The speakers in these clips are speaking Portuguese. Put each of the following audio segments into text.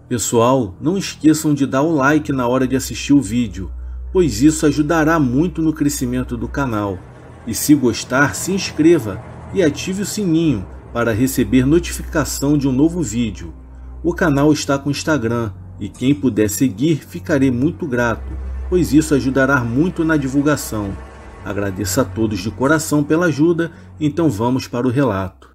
Pessoal, não esqueçam de dar o like na hora de assistir o vídeo, pois isso ajudará muito no crescimento do canal. E se gostar, se inscreva e ative o sininho para receber notificação de um novo vídeo. O canal está com Instagram e quem puder seguir ficarei muito grato, pois isso ajudará muito na divulgação. Agradeço a todos de coração pela ajuda, então vamos para o relato.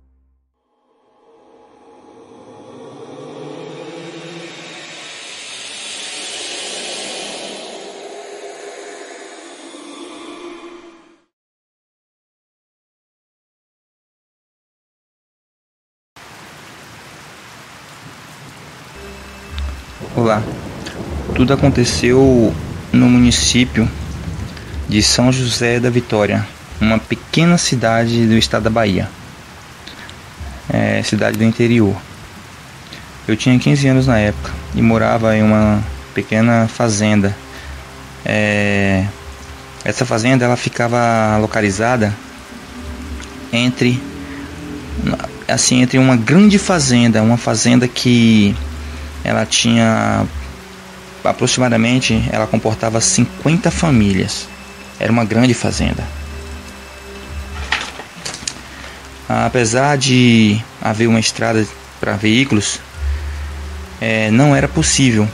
Olá, tudo aconteceu no município de São José da Vitória, uma pequena cidade do estado da Bahia, cidade do interior. Eu tinha 15 anos na época e morava em uma pequena fazenda. Essa fazenda ela ficava localizada entre uma grande fazenda, uma fazenda que ela tinha aproximadamente, ela comportava 50 famílias. Era uma grande fazenda. Apesar de haver uma estrada para veículos, não era possível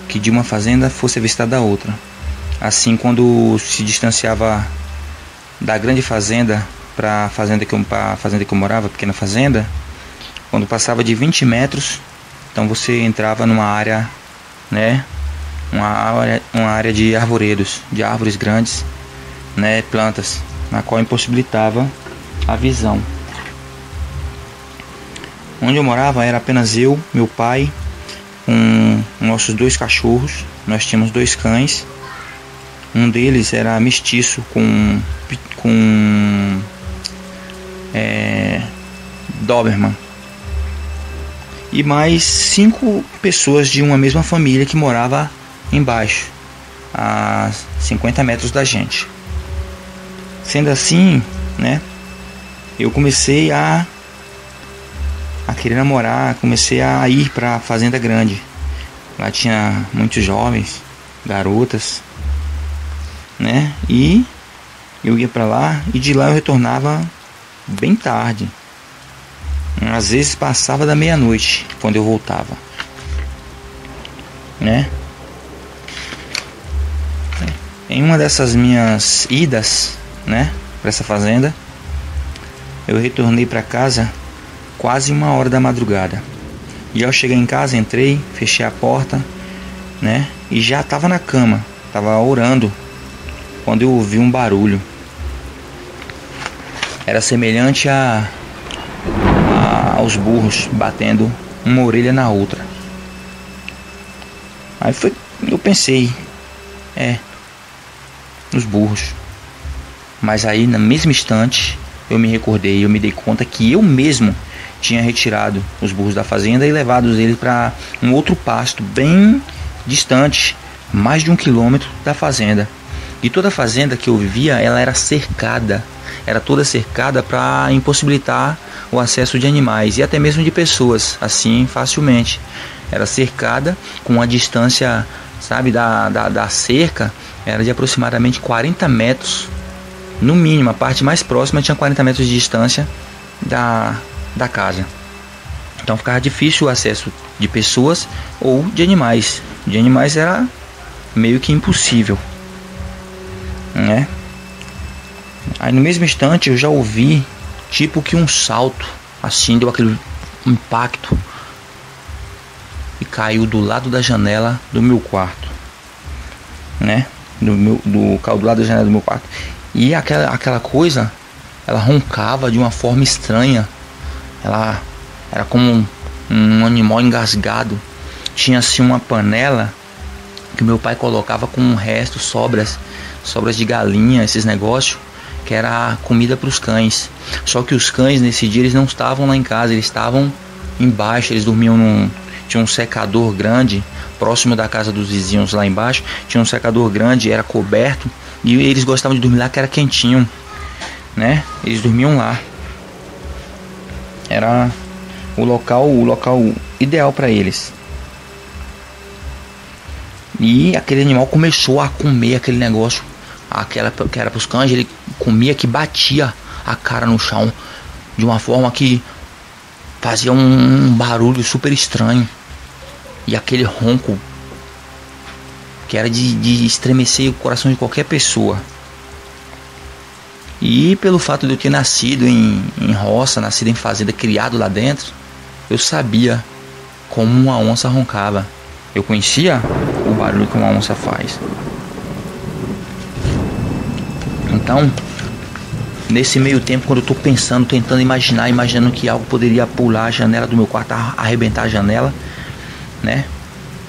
que de uma fazenda fosse avistada a outra. Assim, quando se distanciava da grande fazenda para a fazenda que eu morava, pequena fazenda, quando passava de 20 metros, então você entrava numa área, uma área de arvoredos, de árvores grandes, plantas, na qual impossibilitava a visão. Onde eu morava era apenas eu, meu pai, nossos 2 cachorros. Nós tínhamos 2 cães. Um deles era mestiço com Doberman. E mais 5 pessoas de uma mesma família que morava embaixo, a 50 metros da gente. Sendo assim, eu comecei a querer namorar, comecei a ir para a fazenda grande. Lá tinha muitos jovens, garotas, e eu ia para lá e de lá eu retornava bem tarde. Às vezes passava da meia-noite quando eu voltava, Em uma dessas minhas idas, para essa fazenda, eu retornei para casa quase 1h da madrugada. E ao chegar em casa, entrei, fechei a porta, e já estava na cama, estava orando, quando eu ouvi um barulho. Era semelhante aos burros batendo uma orelha na outra. Aí eu pensei, nos burros. Mas aí no mesmo instante eu me recordei, eu me dei conta que eu mesmo tinha retirado os burros da fazenda e levado eles para um outro pasto bem distante, mais de 1 quilômetro da fazenda. E toda a fazenda que eu vivia, ela era cercada, era toda cercada para impossibilitar o acesso de animais e até mesmo de pessoas, assim facilmente. Era cercada com uma distância, da cerca, era de aproximadamente 40 metros, no mínimo. A parte mais próxima tinha 40 metros de distância da casa. Então ficava difícil o acesso de pessoas ou de animais. De animais era meio que impossível, Aí no mesmo instante eu já ouvi tipo que um salto, assim, deu aquele impacto e caiu do lado da janela do meu quarto, caiu do lado da janela do meu quarto. E aquela coisa, ela roncava de uma forma estranha. Ela era como um animal engasgado. Tinha assim uma panela que meu pai colocava com restos, sobras de galinha, esses negócios, que era comida para os cães. Só que os cães nesse dia eles não estavam lá em casa, eles estavam embaixo, eles dormiam tinha um secador grande próximo da casa dos vizinhos lá embaixo. Tinha um secador grande, era coberto, e eles gostavam de dormir lá, que era quentinho, Eles dormiam lá. Era o local ideal para eles. E aquele animal começou a comer aquele negócio, aquela que era para os cães. Ele comia, que batia a cara no chão de uma forma que fazia um barulho super estranho. E aquele ronco que era de estremecer o coração de qualquer pessoa. E pelo fato de eu ter nascido em roça, nascido em fazenda, criado lá dentro, eu sabia como uma onça roncava. Eu conhecia o barulho que uma onça faz. Então, nesse meio tempo, quando eu tô pensando, tentando imaginando que algo poderia pular a janela do meu quarto, arrebentar a janela, né?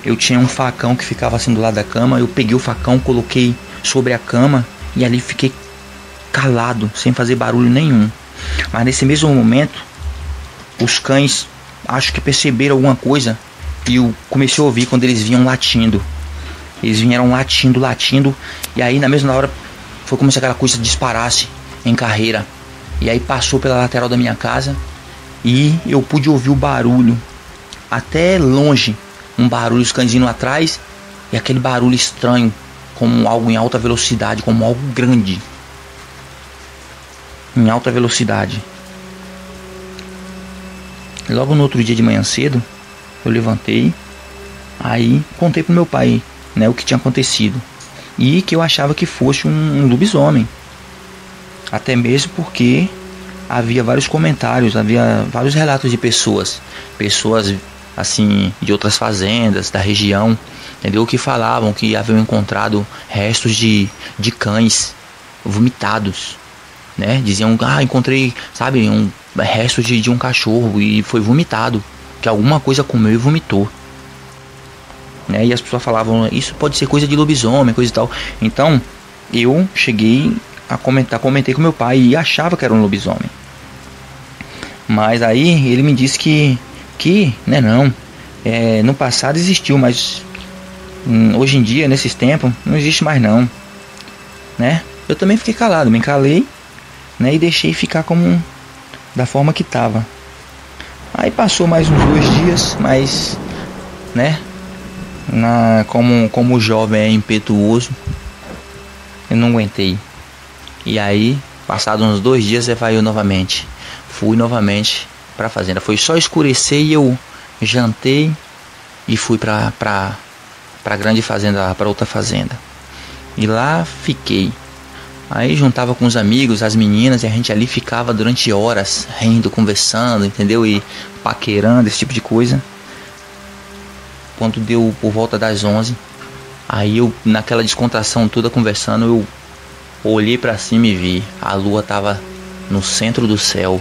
Eu tinha um facão que ficava assim do lado da cama. Eu peguei o facão, coloquei sobre a cama e ali fiquei calado, sem fazer barulho nenhum. Mas nesse mesmo momento, os cães acho que perceberam alguma coisa. E eu comecei a ouvir quando eles vinham latindo. Eles vieram latindo. E aí na mesma hora foi como se aquela coisa disparasse em carreira. E aí passou pela lateral da minha casa. E eu pude ouvir o barulho até longe. Um barulho, os cães indo atrás. E aquele barulho estranho, como algo em alta velocidade, como algo grande em alta velocidade. Logo no outro dia de manhã cedo, eu levantei, aí contei pro meu pai, né, o que tinha acontecido. E que eu achava que fosse um lobisomem. Até mesmo porque havia vários comentários, havia vários relatos de pessoas assim, de outras fazendas da região, entendeu? Que falavam que haviam encontrado restos de cães vomitados, né? Diziam, encontrei, sabe, restos de um cachorro e foi vomitado, que alguma coisa comeu e vomitou, né? E as pessoas falavam, isso pode ser coisa de lobisomem, coisa e tal. Então eu cheguei a comentei com meu pai e achava que era um lobisomem. Mas aí ele me disse que né, não, no passado existiu, mas hoje em dia, nesses tempos, não existe mais não, né? Eu também fiquei calado, me calei, né, e deixei ficar como da forma que tava. Aí passou mais uns 2 dias, mas, né, como o jovem é impetuoso, eu não aguentei. E aí, passados uns 2 dias, fui novamente pra fazenda. Foi só escurecer e eu jantei e fui pra grande fazenda, pra outra fazenda. E lá fiquei. Aí juntava com os amigos, as meninas, e a gente ali ficava durante horas, rindo, conversando, entendeu? E paquerando, esse tipo de coisa. Quando deu por volta das 11, aí eu, naquela descontração toda, conversando, eu olhei pra cima e vi. A lua tava no centro do céu.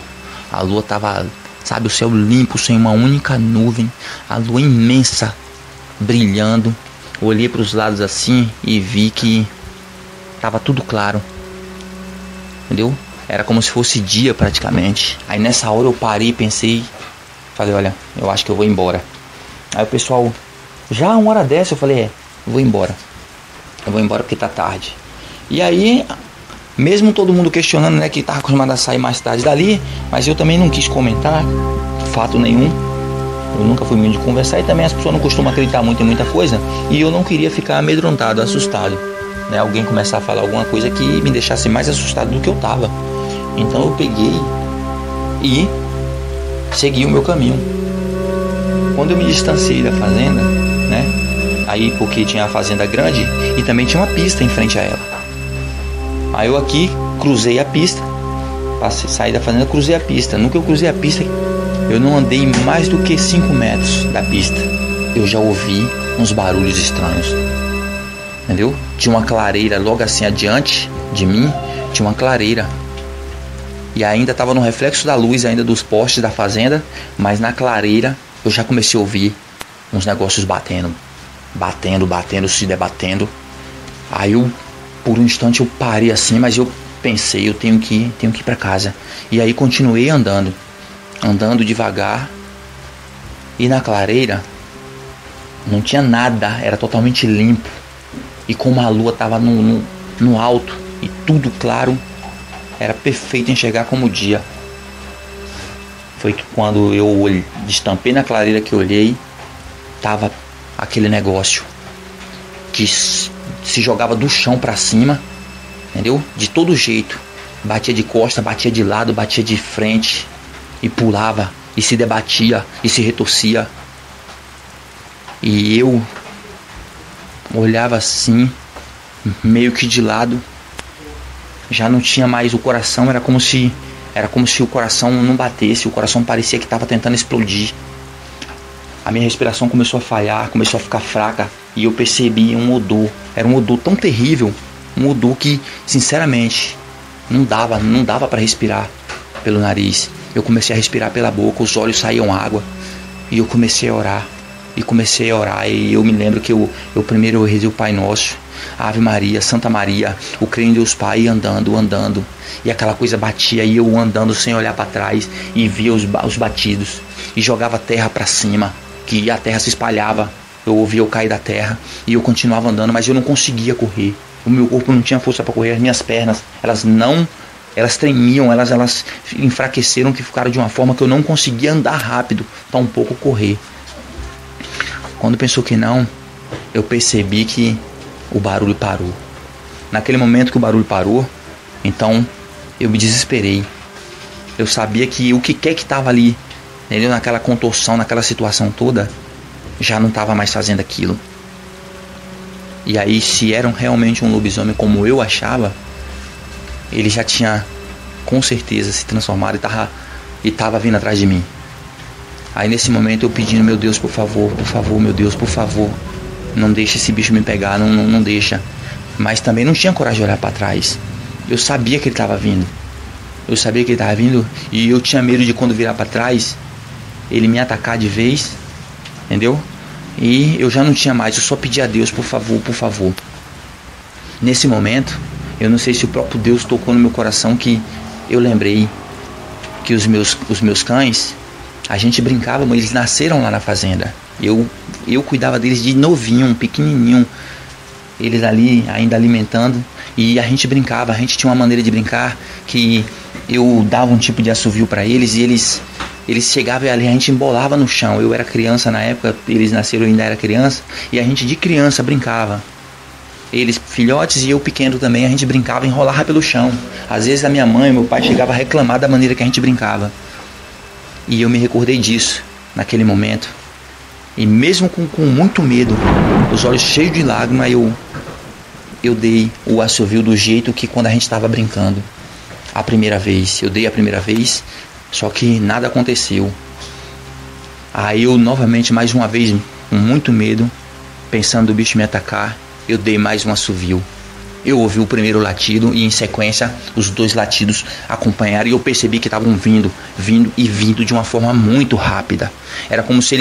A lua tava, sabe, o céu limpo, sem uma única nuvem. A lua imensa, brilhando. Olhei para os lados assim e vi que tava tudo claro, entendeu? Era como se fosse dia praticamente. Aí nessa hora eu parei e pensei, falei, olha, eu acho que eu vou embora. Aí o pessoal, já 1h10, eu falei, eu vou embora. Eu vou embora porque tá tarde. E aí, mesmo todo mundo questionando, né, que tava acostumado a sair mais tarde dali, mas eu também não quis comentar fato nenhum. Eu nunca fui muito de conversar e também as pessoas não costumam acreditar muito em muita coisa. E eu não queria ficar amedrontado, assustado, né? Alguém começar a falar alguma coisa que me deixasse mais assustado do que eu tava. Então eu peguei e segui o meu caminho. Quando eu me distanciei da fazenda, né? Aí porque tinha a fazenda grande e também tinha uma pista em frente a ela. Aí eu aqui cruzei a pista, saí da fazenda, cruzei a pista. No que eu cruzei a pista, eu não andei mais do que 5 metros da pista. Eu já ouvi uns barulhos estranhos, entendeu? Tinha uma clareira logo assim adiante de mim, tinha uma clareira. E ainda estava no reflexo da luz ainda dos postes da fazenda, mas na clareira eu já comecei a ouvir uns negócios batendo, se debatendo. Aí eu, por um instante, eu parei assim, mas eu pensei, eu tenho que ir para casa. E aí continuei andando devagar. E na clareira não tinha nada, era totalmente limpo. E como a lua estava no alto e tudo claro, era perfeito enxergar como o dia. Foi que quando eu destampei na clareira que eu olhei, tava aquele negócio que se jogava do chão para cima, entendeu? De todo jeito. Batia de costa, batia de lado, batia de frente e pulava e se debatia e se retorcia. E eu olhava assim, meio que de lado. Já não tinha mais o coração, era como se o coração não batesse, o coração parecia que estava tentando explodir. A minha respiração começou a falhar, começou a ficar fraca e eu percebi um odor. Era um odor tão terrível, um odor que, sinceramente, não dava para respirar pelo nariz. Eu comecei a respirar pela boca, os olhos saíam água e eu comecei a orar. E eu me lembro que eu primeiro rezei o Pai Nosso, Ave Maria, Santa Maria, o creio em Deus Pai, e andando. E aquela coisa batia e eu andando sem olhar para trás e via os batidos. E jogava terra para cima, que a terra se espalhava. Eu ouvia eu cair da terra e eu continuava andando, mas eu não conseguia correr. O meu corpo não tinha força para correr, as minhas pernas, elas tremiam, elas enfraqueceram, que ficaram de uma forma que eu não conseguia andar rápido, tampouco correr. Quando pensou que não, eu percebi que o barulho parou. Naquele momento que o barulho parou, então eu me desesperei. Eu sabia que o que quer que estava ali, entendeu? Naquela contorção, naquela situação toda, já não estava mais fazendo aquilo. E aí, se era realmente um lobisomem como eu achava, ele já tinha com certeza se transformado e estava vindo atrás de mim. Aí nesse momento eu pedindo, meu Deus, por favor, meu Deus, por favor, não deixa esse bicho me pegar, não deixa. Mas também não tinha coragem de olhar para trás. Eu sabia que ele estava vindo. E eu tinha medo de, quando virar para trás, ele me atacar de vez, entendeu? E eu já não tinha mais, eu só pedi a Deus, por favor. Nesse momento, eu não sei se o próprio Deus tocou no meu coração, que eu lembrei que os meus cães, a gente brincava, mas eles nasceram lá na fazenda. Eu cuidava deles de novinho, pequenininho, eles ali ainda alimentando, e a gente brincava, a gente tinha uma maneira de brincar que eu dava um tipo de assovio para eles e eles chegavam ali, a gente embolava no chão. Eu era criança na época, eles nasceram, eu ainda era criança, e a gente de criança brincava. Eles filhotes e eu pequeno também, a gente brincava, enrolava pelo chão. Às vezes a minha mãe e meu pai chegavam a reclamar da maneira que a gente brincava. E eu me recordei disso naquele momento. E mesmo com muito medo, os olhos cheios de lágrimas, eu dei o assovio do jeito que quando a gente estava brincando. A primeira vez, eu dei a primeira vez, só que nada aconteceu. Aí eu novamente, mais uma vez, com muito medo, pensando o bicho me atacar, eu dei mais um assovio. Eu ouvi o primeiro latido e em sequência os dois latidos acompanharam, e eu percebi que estavam vindo de uma forma muito rápida. Era como se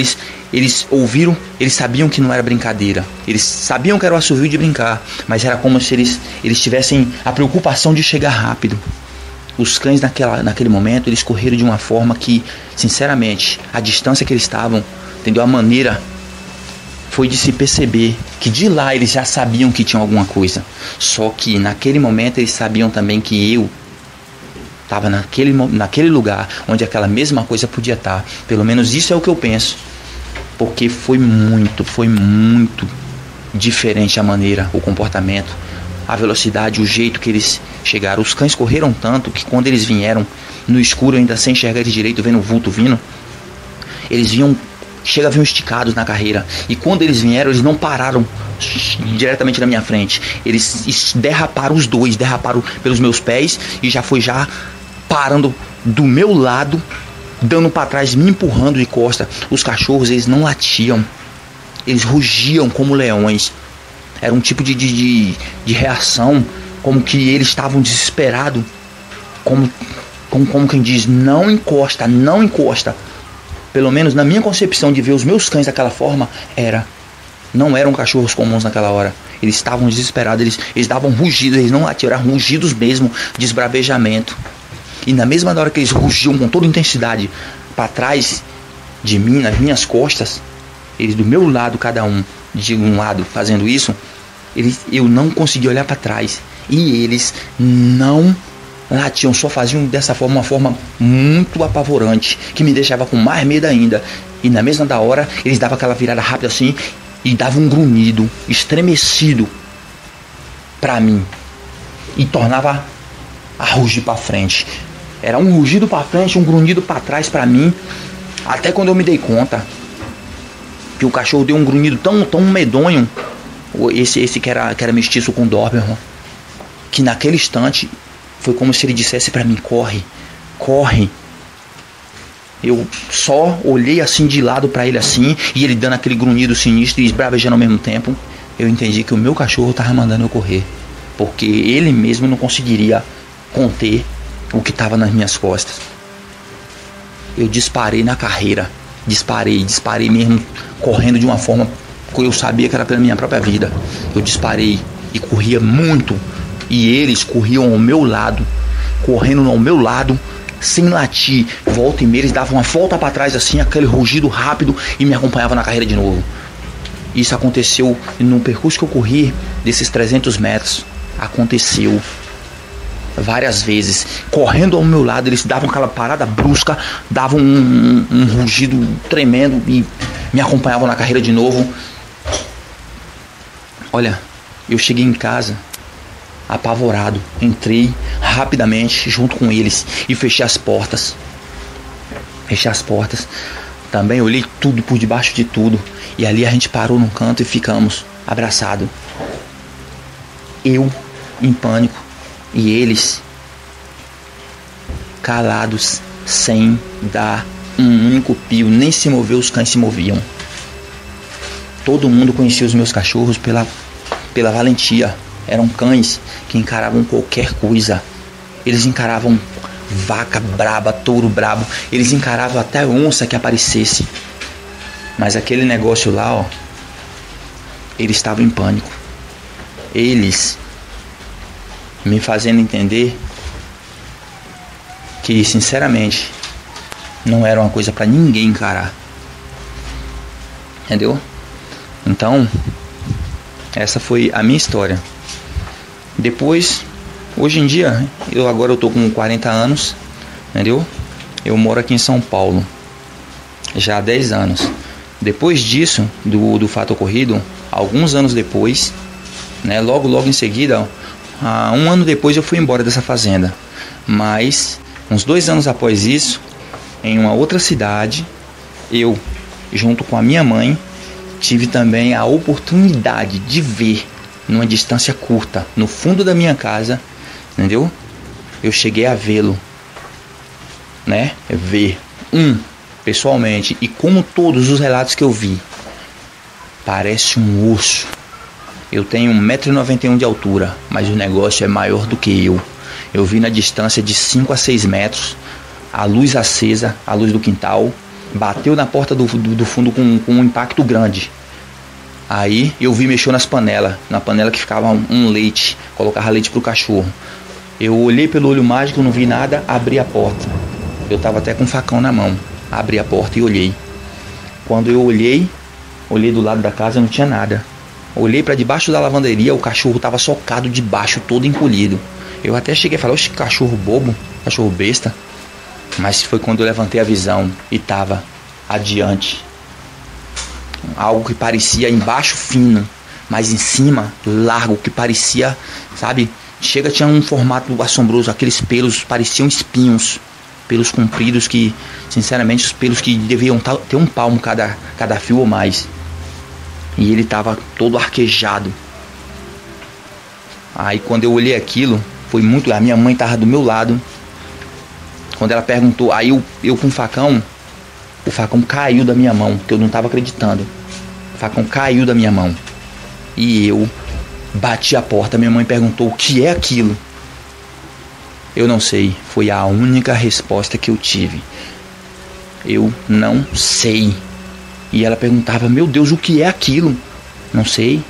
eles ouviram, eles sabiam que não era brincadeira, eles sabiam que era o assovio de brincar, mas era como se eles tivessem a preocupação de chegar rápido. Os cães naquele momento, eles correram de uma forma que, sinceramente, a distância que eles estavam, entendeu? A maneira foi de se perceber que de lá eles já sabiam que tinha alguma coisa. Só que naquele momento eles sabiam também que eu estava naquele lugar onde aquela mesma coisa podia estar. Pelo menos isso é o que eu penso. Porque foi muito diferente a maneira, o comportamento, a velocidade, o jeito que eles chegaram. Os cães correram tanto que quando eles vieram no escuro, ainda sem enxergar de direito, vendo o vulto vindo, eles vinham esticados na carreira. E quando eles vieram, eles não pararam diretamente na minha frente. Eles derraparam, os dois derraparam pelos meus pés e já parando do meu lado, dando para trás, me empurrando de costa. Os cachorros, eles não latiam, eles rugiam como leões. Era um tipo de reação, como que eles estavam desesperados, como quem diz, não encosta. Pelo menos na minha concepção de ver os meus cães daquela forma, não eram cachorros comuns naquela hora. Eles estavam desesperados, eles davam rugidos, eles não latiam, eram rugidos mesmo, de esbravejamento. E na mesma hora que eles rugiam com toda intensidade para trás de mim, nas minhas costas, eles do meu lado, cada um de um lado fazendo isso, eu não conseguia olhar para trás. E eles não latiam, só faziam dessa forma, uma forma muito apavorante, que me deixava com mais medo ainda. E na mesma hora, eles davam aquela virada rápida assim, e dava um grunhido estremecido pra mim e tornava a rugir pra frente. Era um rugido pra frente, um grunhido pra trás pra mim, até quando eu me dei conta que o cachorro deu um grunhido tão medonho, esse que era mestiço com Doberman, que naquele instante foi como se ele dissesse pra mim: corre, corre. Eu só olhei assim de lado pra ele assim, e ele dando aquele grunhido sinistro e esbravejando ao mesmo tempo. Eu entendi que o meu cachorro tava mandando eu correr, porque ele mesmo não conseguiria conter o que tava nas minhas costas. Eu disparei na carreira, disparei mesmo, correndo de uma forma que eu sabia que era pela minha própria vida. Eu disparei e corria muito, e eles corriam ao meu lado, correndo ao meu lado, sem latir. Volta e meia eles davam uma volta para trás assim, aquele rugido rápido, e me acompanhavam na carreira de novo. Isso aconteceu no percurso que eu corri desses 300 metros. Aconteceu várias vezes. Correndo ao meu lado, eles davam aquela parada brusca, davam um rugido tremendo e me acompanhavam na carreira de novo. Olha, eu cheguei em casa apavorado. Entrei rapidamente junto com eles e fechei as portas. Também olhei tudo por debaixo de tudo. E ali a gente parou num canto e ficamos abraçados. Eu em pânico e eles calados, sem dar um único pio. Nem se moveu, os cães se moviam. Todo mundo conhecia os meus cachorros pela valentia. Eram cães que encaravam qualquer coisa. Eles encaravam vaca braba, touro brabo. Eles encaravam até onça que aparecesse. Mas aquele negócio lá, ó, eles estavam em pânico. Eles me fazendo entender que, sinceramente, não era uma coisa pra ninguém encarar. Entendeu? Então, essa foi a minha história. Depois, hoje em dia, agora eu tô com 40 anos, entendeu? Eu moro aqui em São Paulo já há 10 anos. Depois disso, do fato ocorrido, alguns anos depois, né, logo em seguida, um ano depois eu fui embora dessa fazenda. Mas, uns 2 anos após isso, em uma outra cidade, eu, junto com a minha mãe, tive também a oportunidade de ver, numa distância curta, no fundo da minha casa, entendeu? Eu cheguei a vê-lo, né? Ver pessoalmente, e como todos os relatos que eu vi, parece um urso. Eu tenho 1,91 m de altura, mas o negócio é maior do que eu. Eu vi na distância de 5 a 6 metros, a luz acesa, a luz do quintal, bateu na porta do fundo com um impacto grande. Aí eu vi mexer na panela que ficava um leite, colocava leite pro cachorro. Eu olhei pelo olho mágico, não vi nada, abri a porta. Eu tava até com um facão na mão. Abri a porta e olhei. Quando eu olhei do lado da casa, não tinha nada. Olhei para debaixo da lavanderia, o cachorro tava socado debaixo, todo encolhido. Eu até cheguei a falar: oxe, cachorro bobo, cachorro besta. Mas foi quando eu levantei a visão e tava adiante algo que parecia embaixo fino, mas em cima largo, que parecia, sabe, tinha um formato assombroso. Aqueles pelos pareciam espinhos, pelos compridos que, sinceramente, os pelos que deviam ter um palmo cada fio ou mais. E ele tava todo arquejado. Aí quando eu olhei aquilo, foi muito... A minha mãe tava do meu lado. Quando ela perguntou, aí eu com o facão caiu da minha mão, que eu não tava acreditando. O facão caiu da minha mão. E eu bati a porta. Minha mãe perguntou: o que é aquilo? Eu não sei. Foi a única resposta que eu tive. Eu não sei. E ela perguntava: meu Deus, o que é aquilo? Não sei.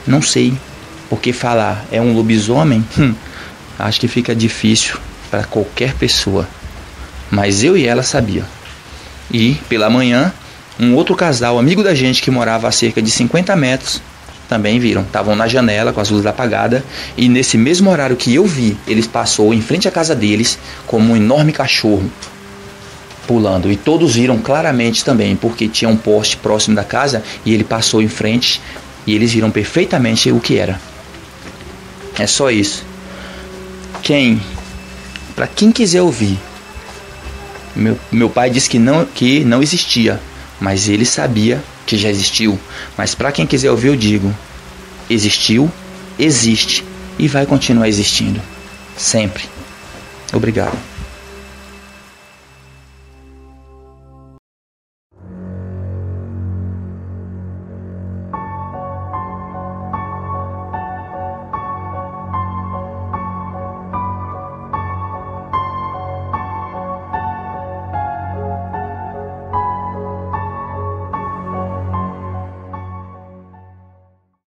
Porque falar é um lobisomem, acho que fica difícil para qualquer pessoa. Mas eu e ela sabia. E pela manhã, um outro casal, amigo da gente, que morava a cerca de 50 metros, também viram. Estavam na janela com as luzes apagadas. E nesse mesmo horário que eu vi, eles passou em frente à casa deles como um enorme cachorro pulando. E todos viram claramente também, porque tinha um poste próximo da casa e ele passou em frente e eles viram perfeitamente o que era. É só isso. Para quem quiser ouvir, meu pai disse que não existia, mas ele sabia que já existiu. Mas para quem quiser ouvir, eu digo: existiu, existe e vai continuar existindo sempre. Obrigado.